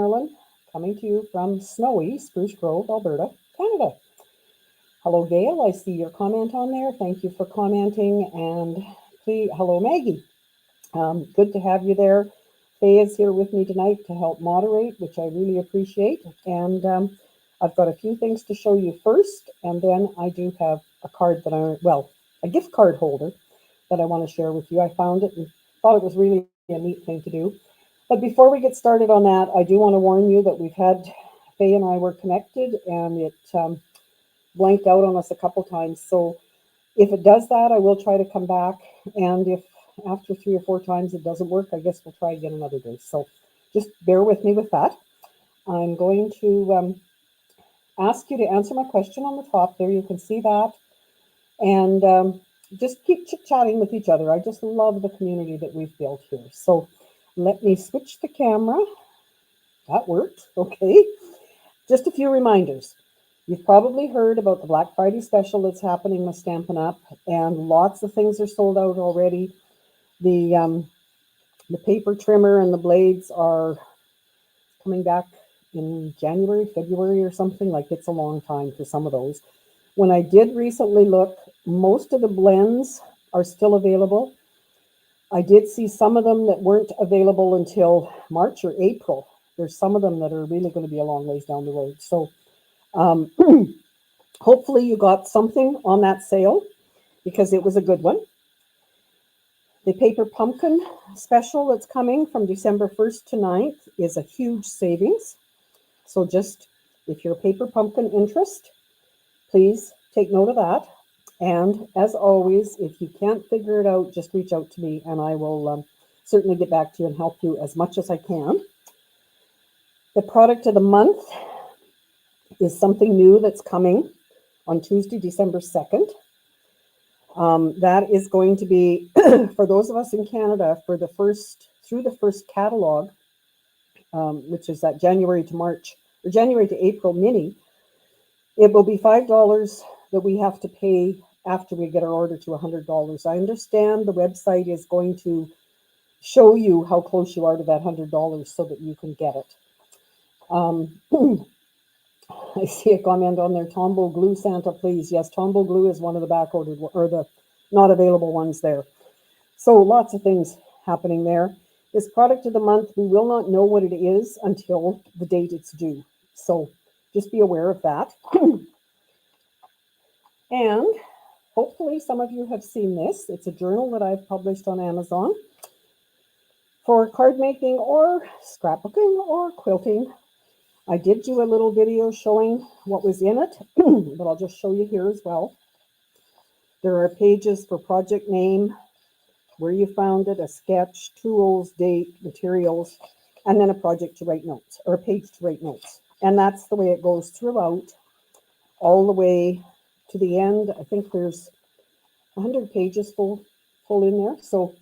Marilyn, coming to you from snowy Spruce Grove, Alberta, Canada. Hello, Gail. I see your comment on there. Thank you for commenting. And please, hello, Maggie. Good to have you there. Faye is here with me tonight to help moderate, which I really appreciate. And I've got a few things to show you first, and then I do have a card that a gift card holder that I want to share with you. I found it and thought it was really a neat thing to do. But before we get started on that, I do want to warn you that Faye and I were connected, and it blanked out on us a couple times. So if it does that, I will try to come back. And if after 3 or 4 times it doesn't work, I guess we'll try again another day. So just bear with me with that. I'm going to ask you to answer my question on the top there. You can see that. And just keep chit-chatting with each other. I just love the community that we've built here. So let me switch the camera. That worked. Okay. Just a few reminders. You've probably heard about the Black Friday special that's happening with Stampin' Up, and lots of things are sold out already. The paper trimmer and the blades are coming back in January, February or something. Like, it's a long time for some of those. When I did recently look, most of the blends are still available. I did see some of them that weren't available until March or April. There's some of them that are really going to be a long ways down the road. So hopefully you got something on that sale, because it was a good one. The paper pumpkin special that's coming from December 1st to 9th is a huge savings. So just, if you're a paper pumpkin interest, please take note of that. And as always, if you can't figure it out, just reach out to me and I will certainly get back to you and help you as much as I can. The product of the month is something new that's coming on Tuesday, December 2nd. That is going to be, for those of us in Canada, through the first catalog, which is that January to April mini, it will be $5 that we have to pay after we get our order to $100. I understand the website is going to show you how close you are to that $100 so that you can get it. I see a comment on there, Tombow Glue Santa, please. Yes, Tombow Glue is one of the back ordered, or the not available ones there. So lots of things happening there. This product of the month, we will not know what it is until the date it's due. So just be aware of that. And hopefully some of you have seen this. It's a journal that I've published on Amazon for card making or scrapbooking or quilting. I did do a little video showing what was in it, but I'll just show you here as well. There are pages for project name, where you found it, a sketch, tools, date, materials, and then a project to write notes, or a page to write notes. And that's the way it goes throughout, all the way to the end. I think there's 100 pages full in there. So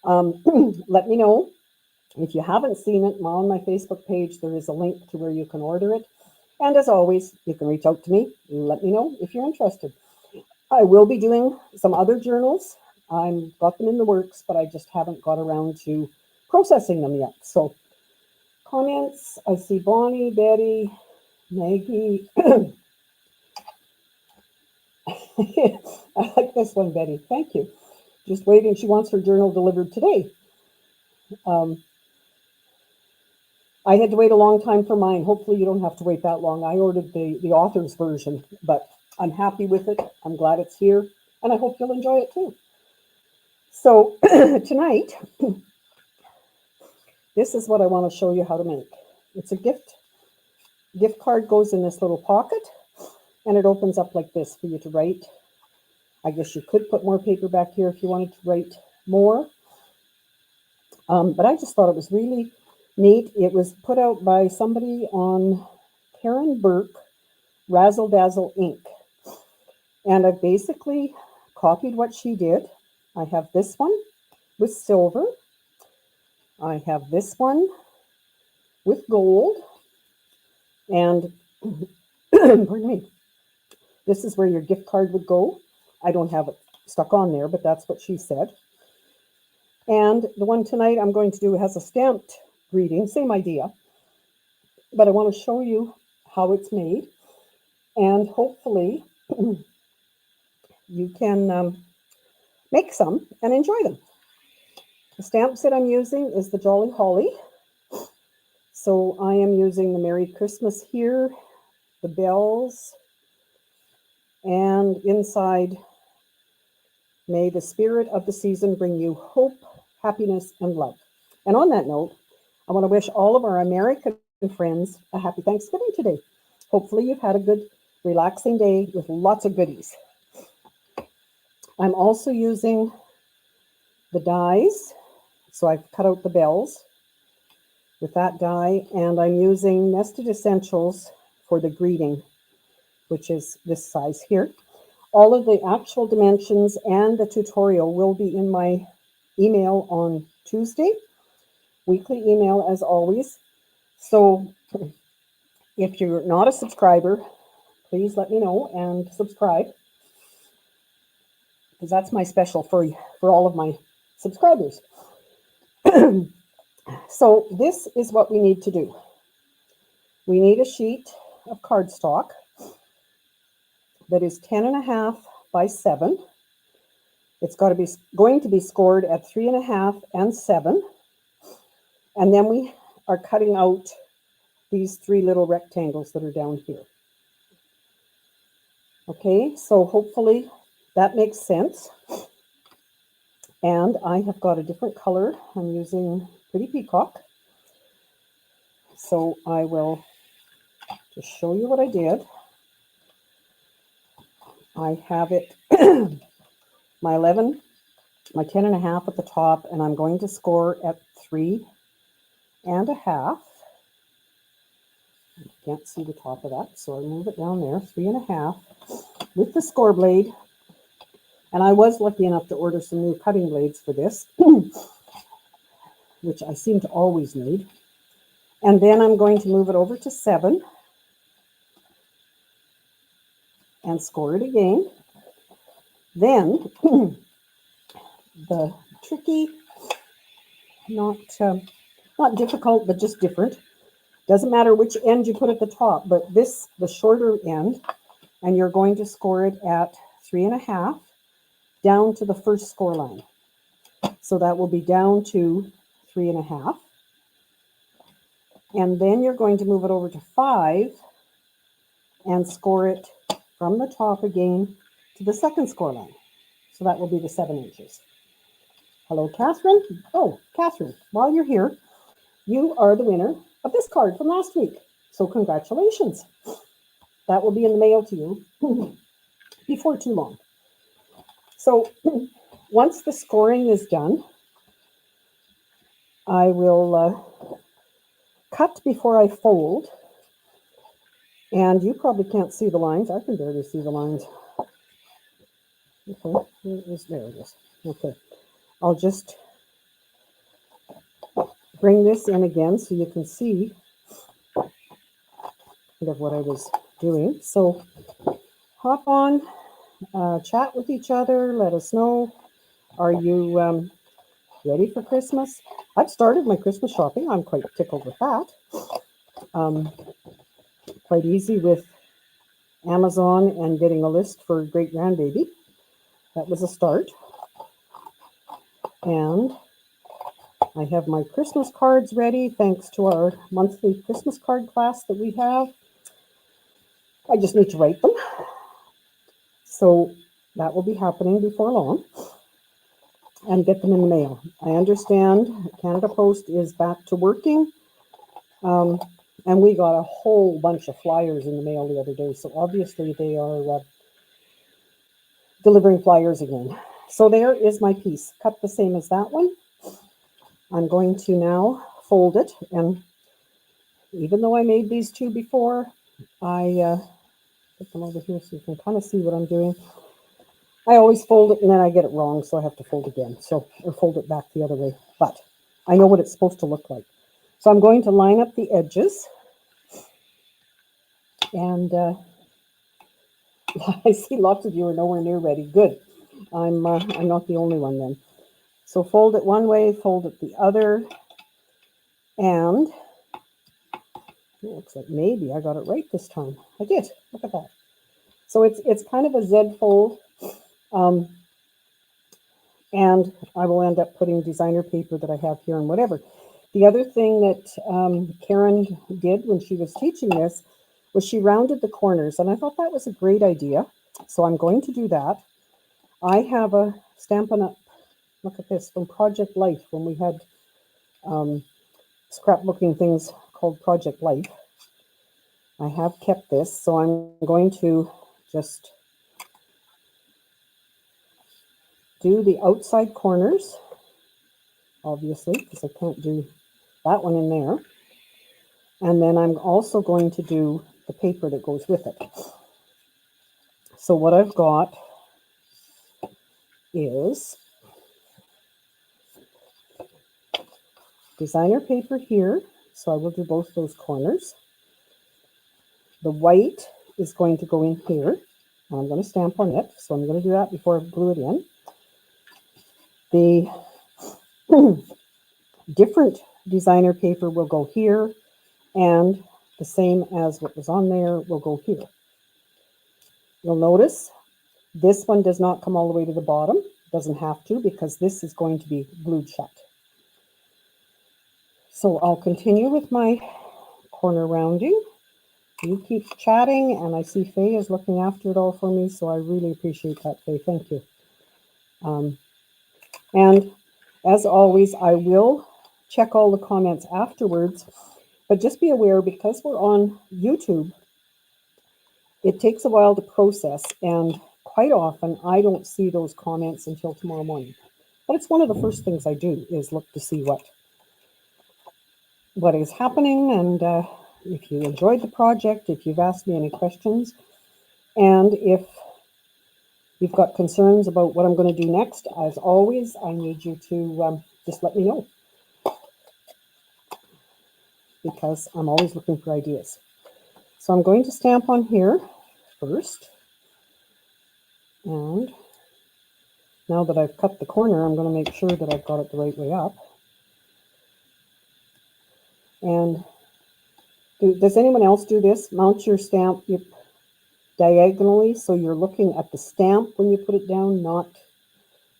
let me know. If you haven't seen it, on my Facebook page, there is a link to where you can order it. And as always, you can reach out to me. Let me know if you're interested. I will be doing some other journals. I've got them in the works, but I just haven't got around to processing them yet. So comments, I see Bonnie, Betty, Maggie. I like this one, Betty. Thank you. Just waiting. She wants her journal delivered today. I had to wait a long time for mine. Hopefully you don't have to wait that long. I ordered the author's version, but I'm happy with it. I'm glad it's here, and I hope you'll enjoy it too. So tonight, this is what I want to show you how to make. It's a gift. Gift card goes in this little pocket, and it opens up like this for you to write. I guess you could put more paper back here if you wanted to write more. But I just thought it was really neat. It was put out by somebody on Karen Burke, Razzle, Dazzle Ink. And I basically copied what she did. I have this one with silver. I have this one with gold. And pardon me, this is where your gift card would go. I don't have it stuck on there, but that's what she said. And the one tonight I'm going to do has a stamped greeting, same idea. but I want to show you how it's made, and hopefully you can make some and enjoy them. The stamp set I'm using is the Jolly Holly. So I am using the Merry Christmas here, the bells, and inside, may the spirit of the season bring you hope, happiness, and love. And on that note, I want to wish all of our American friends a happy Thanksgiving today. Hopefully you've had a good, relaxing day with lots of goodies. I'm also using the dies. So I've cut out the bells with that die, and I'm using Nested Essentials for the greeting, which is this size here. All of the actual dimensions and the tutorial will be in my email on Tuesday, weekly email as always. So if you're not a subscriber, please let me know and subscribe, because that's my special for all of my subscribers. So this is what we need to do. We need a sheet of cardstock that is 10.5 by 7. It's going to be scored at 3.5 and 7. And then we are cutting out these 3 little rectangles that are down here. Okay, so hopefully that makes sense. And I have got a different color. I'm using Pretty Peacock. So I will just show you what I did. I have it, my 10.5 at the top, and I'm going to score at 3.5. I can't see the top of that, so I move it down there, 3.5, with the score blade. And I was lucky enough to order some new cutting blades for this, which I seem to always need. And then I'm going to move it over to 7 and score it again. Then the tricky, not difficult, but just different. Doesn't matter which end you put at the top, but this, the shorter end, and you're going to score it at 3.5 down to the first score line. So that will be down to 3.5. And then you're going to move it over to 5 and score it from the top again to the second score line. So that will be the 7 inches. Hello, Catherine. Oh, Catherine, while you're here, you are the winner of this card from last week. So congratulations. That will be in the mail to you before too long. So once the scoring is done, I will cut before I fold. And you probably can't see the lines. I can barely see the lines. Okay, there it is. Okay, I'll just bring this in again so you can see kind of what I was doing. So hop on, chat with each other, let us know. Are you ready for Christmas? I've started my Christmas shopping. I'm quite tickled with that. Quite easy with Amazon and getting a list for great grandbaby. That was a start. And I have my Christmas cards ready thanks to our monthly Christmas card class that we have. I just need to write them. So that will be happening before long, and get them in the mail. I understand Canada Post is back to working, and we got a whole bunch of flyers in the mail the other day. So obviously they are delivering flyers again. So there is my piece, cut the same as that one. I'm going to now fold it, and even though I made these two before, I put them over here so you can kind of see what I'm doing. I always fold it and then I get it wrong, so I have to fold again. So, or fold it back the other way. But I know what it's supposed to look like. So I'm going to line up the edges. And I see lots of you are nowhere near ready. Good. I'm not the only one then. So fold it one way, fold it the other. And It looks like maybe I got it right this time. I did. Look at that. So it's kind of a Z fold. And I will end up putting designer paper that I have here and whatever. The other thing that Karen did when she was teaching this was she rounded the corners, and I thought that was a great idea. So I'm going to do that. I have a Stampin' Up, look at this, from Project Life, when we had scrapbooking things called Project Life. I have kept this, so I'm going to just do the outside corners, obviously, because I can't do that one in there. And then I'm also going to do the paper that goes with it. So what I've got is designer paper here. So I will do both those corners. The white is going to go in here. I'm going to stamp on it. So I'm going to do that before I glue it in. The different designer paper will go here, and the same as what was on there will go here. You'll notice this one does not come all the way to the bottom. It doesn't have to, because this is going to be glued shut. So I'll continue with my corner rounding. You keep chatting, and I see Faye is looking after it all for me, so I really appreciate that, Faye. Thank you. And as always, I will check all the comments afterwards, but just be aware, because we're on YouTube, it takes a while to process, and quite often I don't see those comments until tomorrow morning. But it's one of the first things I do, is look to see what is happening, and if you enjoyed the project, if you've asked me any questions, and if you've got concerns about what I'm going to do next. As always, I need you to just let me know, because I'm always looking for ideas. So I'm going to stamp on here first, and now that I've cut the corner, I'm going to make sure that I've got it the right way up. And does anyone else do this? Mount your stamp diagonally, so you're looking at the stamp when you put it down, not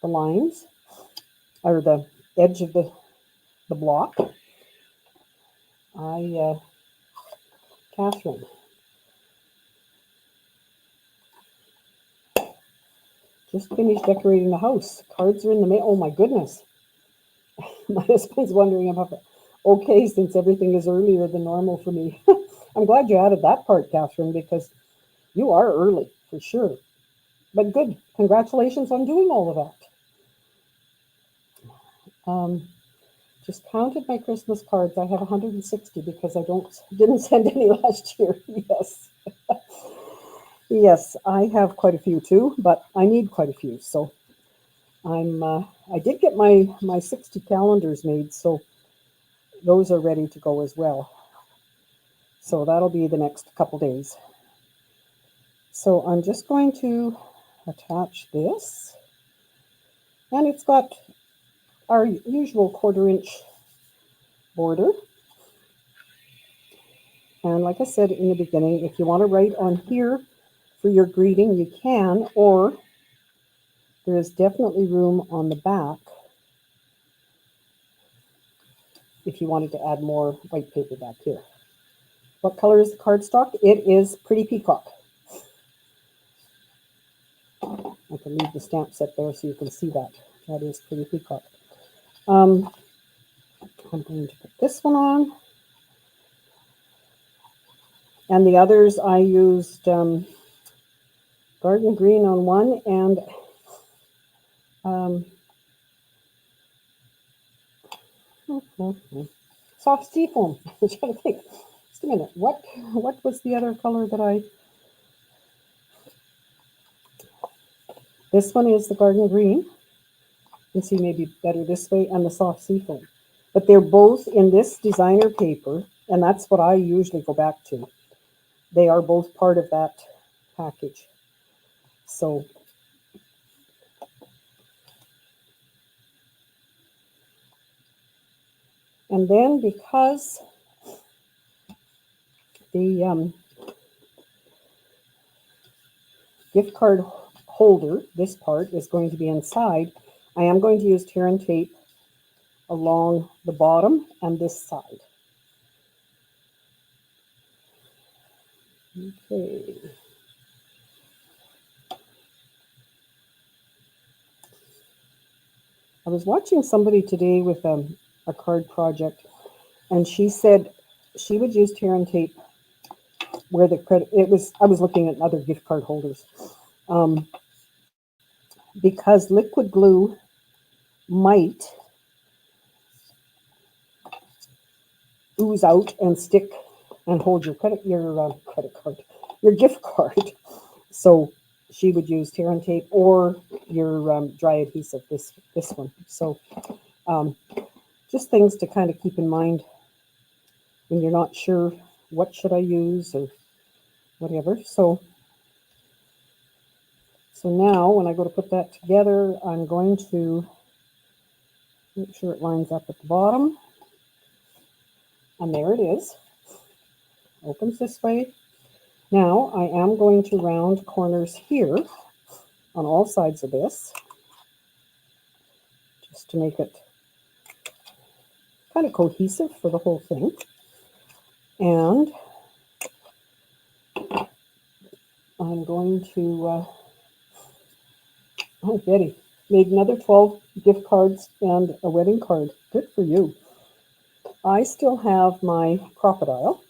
the lines or the edge of the block. Catherine. Just finished decorating the house. Cards are in the mail. Oh my goodness. My husband's wondering if I'm okay, since everything is earlier than normal for me. I'm glad you added that part, Catherine, because you are early for sure. But good. Congratulations on doing all of that. Just counted my Christmas cards. I have 160 because I didn't send any last year. Yes. Yes, I have quite a few too, but I need quite a few. So I did get my 60 calendars made, so those are ready to go as well. So that'll be the next couple days. So I'm just going to attach this, and it's got our usual 1/4 inch border. And like I said in the beginning, if you want to write on here for your greeting, you can, or there is definitely room on the back if you wanted to add more white paper back here. What color is the cardstock? It is Pretty Peacock. I can leave the stamp set there so you can see that. That is Pretty Peacock. I'm going to put this one on. And the others, I used garden green on one, and soft sea foam. I'm trying to think. Just a minute. What was the other color that I... This one is the garden green. You can see maybe better this way, and the soft sea foam. But they're both in this designer paper, and that's what I usually go back to. They are both part of that package. So and then, because the gift card holder, this part is going to be inside. I am going to use tear and tape along the bottom and this side. Okay. I was watching somebody today with a card project, and she said she would use tear and tape where the credit, I was looking at other gift card holders, because liquid glue might ooze out and stick and hold your credit card, your gift card. So she would use tear and tape or your dry adhesive, this one. So just things to kind of keep in mind when you're not sure what should I use or whatever. So now when I go to put that together, I'm going to make sure it lines up at the bottom. And there it is. Opens this way. Now I am going to round corners here on all sides of this, just to make it kind of cohesive for the whole thing. And I'm going to, oh, Betty, made another 12 gift cards and a wedding card. Good for you. I still have my crocodile,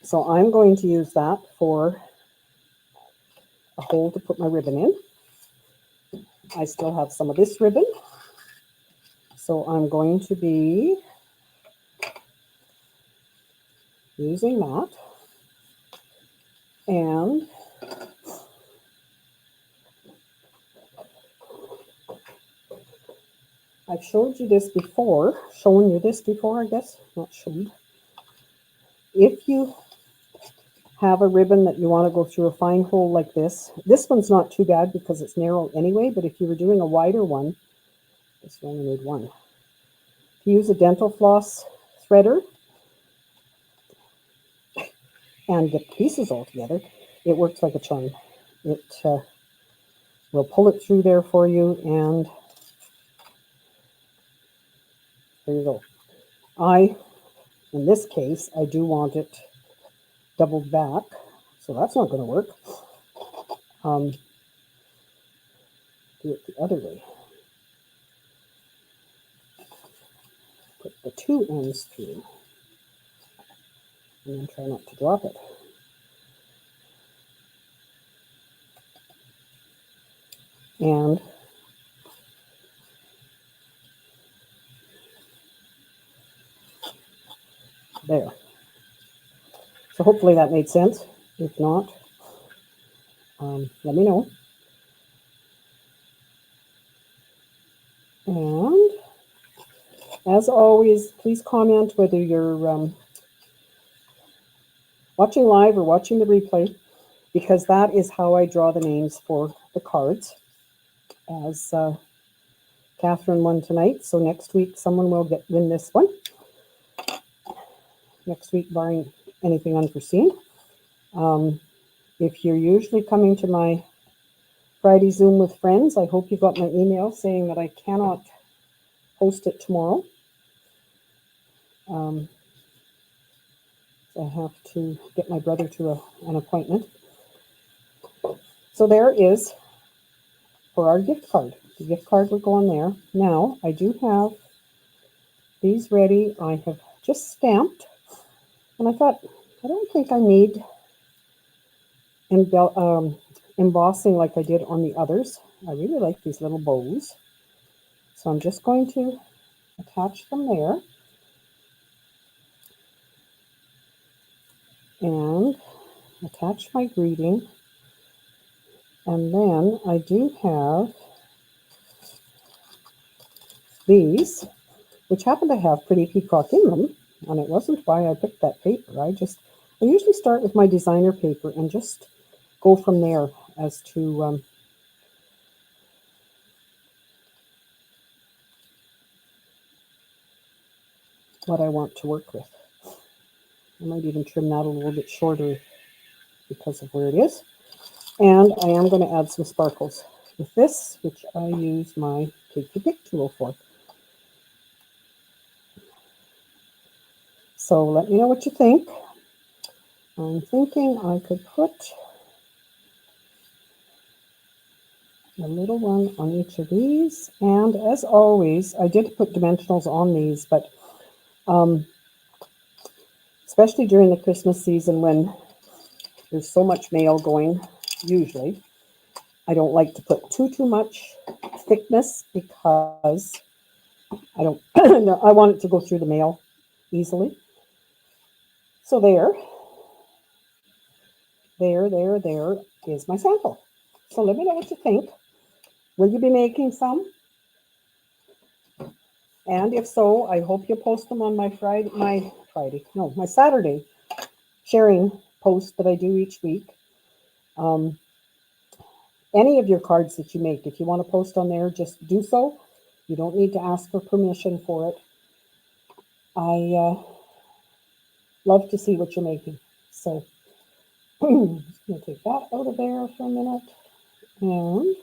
so I'm going to use that for a hole to put my ribbon in. I still have some of this ribbon, so I'm going to be using that. And I've shown you this before, I guess, not showed. If you have a ribbon that you want to go through a fine hole like this one's not too bad because it's narrow anyway, but if you were doing a wider one, this one only made one. If you use a dental floss threader and get the pieces all together, it works like a charm. It will pull it through there for you, and there you go. In this case, I do want it doubled back, so that's not going to work. Do it the other way. Put the two ends through, and then try not to drop it. And there. So hopefully that made sense. If not, let me know. And as always, please comment whether you're watching live or watching the replay, because that is how I draw the names for the cards, as Catherine won tonight. So next week, someone will win this one. Next week, barring anything unforeseen. If you're usually coming to my Friday Zoom with friends, I hope you got my email saying that I cannot host it tomorrow. I have to get my brother to an appointment. So there is for our gift card. The gift card will go on there. Now, I do have these ready. I have just stamped, and I thought, I don't think I need embossing like I did on the others. I really like these little bows. So I'm just going to attach them there. And attach my greeting. And then I do have these, which happen to have Pretty Peacock in them. And it wasn't why I picked that paper. I usually start with my designer paper and just go from there as to what I want to work with. I might even trim that a little bit shorter because of where it is. And I am going to add some sparkles with this, which I use my Take Your Pick tool for. So let me know what you think. I'm thinking I could put a little one on each of these. And as always, I did put dimensionals on these, but especially during the Christmas season when there's so much mail going, usually, I don't like to put too much thickness because I don't, I want it to go through the mail easily. So there is my sample. So let me know what you think. Will you be making some? And if so, I hope you'll post them on my Saturday sharing post that I do each week. Any of your cards that you make, if you want to post on there, just do so. You don't need to ask for permission for it. I love to see what you're making. So I'm just going to take that out of there for a minute. And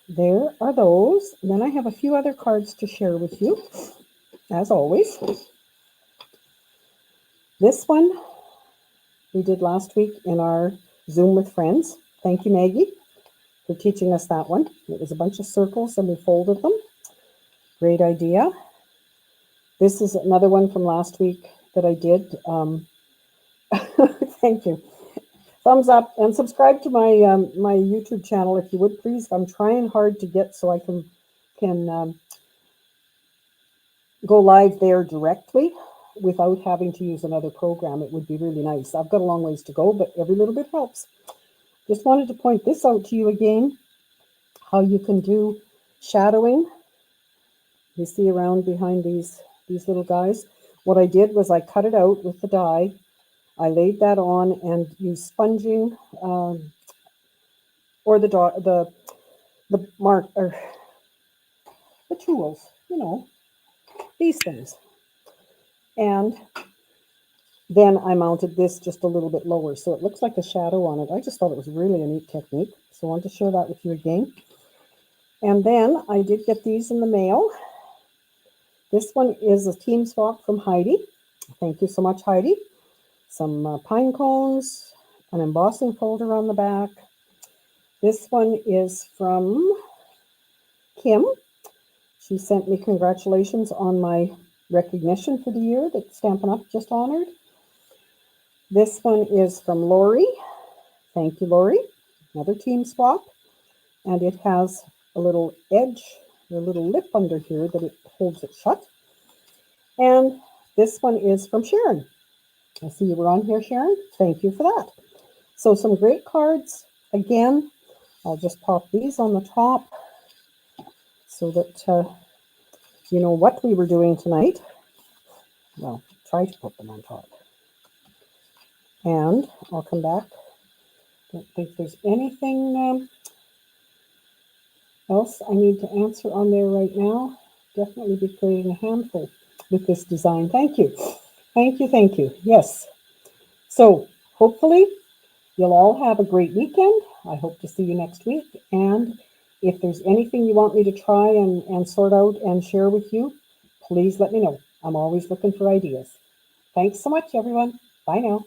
there are those. And then I have a few other cards to share with you, as always. This one we did last week in our Zoom with Friends. Thank you, Maggie, for teaching us that one. It was a bunch of circles and we folded them. Great idea. This is another one from last week that I did. Thank you. Thumbs up and subscribe to my my YouTube channel if you would, please. I'm trying hard to get so I can go live there directly without having to use another program. It would be really nice. I've got a long ways to go, but every little bit helps. Just wanted to point this out to you again, how you can do shadowing. You see around behind these little guys. What I did was I cut it out with the die. I laid that on and used sponging or the mark or the tools, you know, these things. And then I mounted this just a little bit lower, so it looks like a shadow on it. I just thought it was really a neat technique, so I wanted to share that with you again. And then I did get these in the mail. This one is a team swap from Heidi. Thank you so much, Heidi. Some pine cones, an embossing folder on the back. This one is from Kim. She sent me congratulations on my recognition for the year that Stampin' Up! Just honored. This one is from Lori. Thank you, Lori. Another team swap. And it has a little edge, a little lip under here that it holds it shut. And this one is from Sharon. I see you were on here, Sharon. Thank you for that. So some great cards. Again, I'll just pop these on the top so that you know what we were doing tonight. Well, try to put them on top. And I'll come back. Don't think there's anything else I need to answer on there right now. Definitely be creating a handful with this design. Thank you. Thank you, thank you. Yes. So hopefully you'll all have a great weekend. I hope to see you next week. And if there's anything you want me to try and sort out and share with you, please let me know. I'm always looking for ideas. Thanks so much, everyone. Bye now.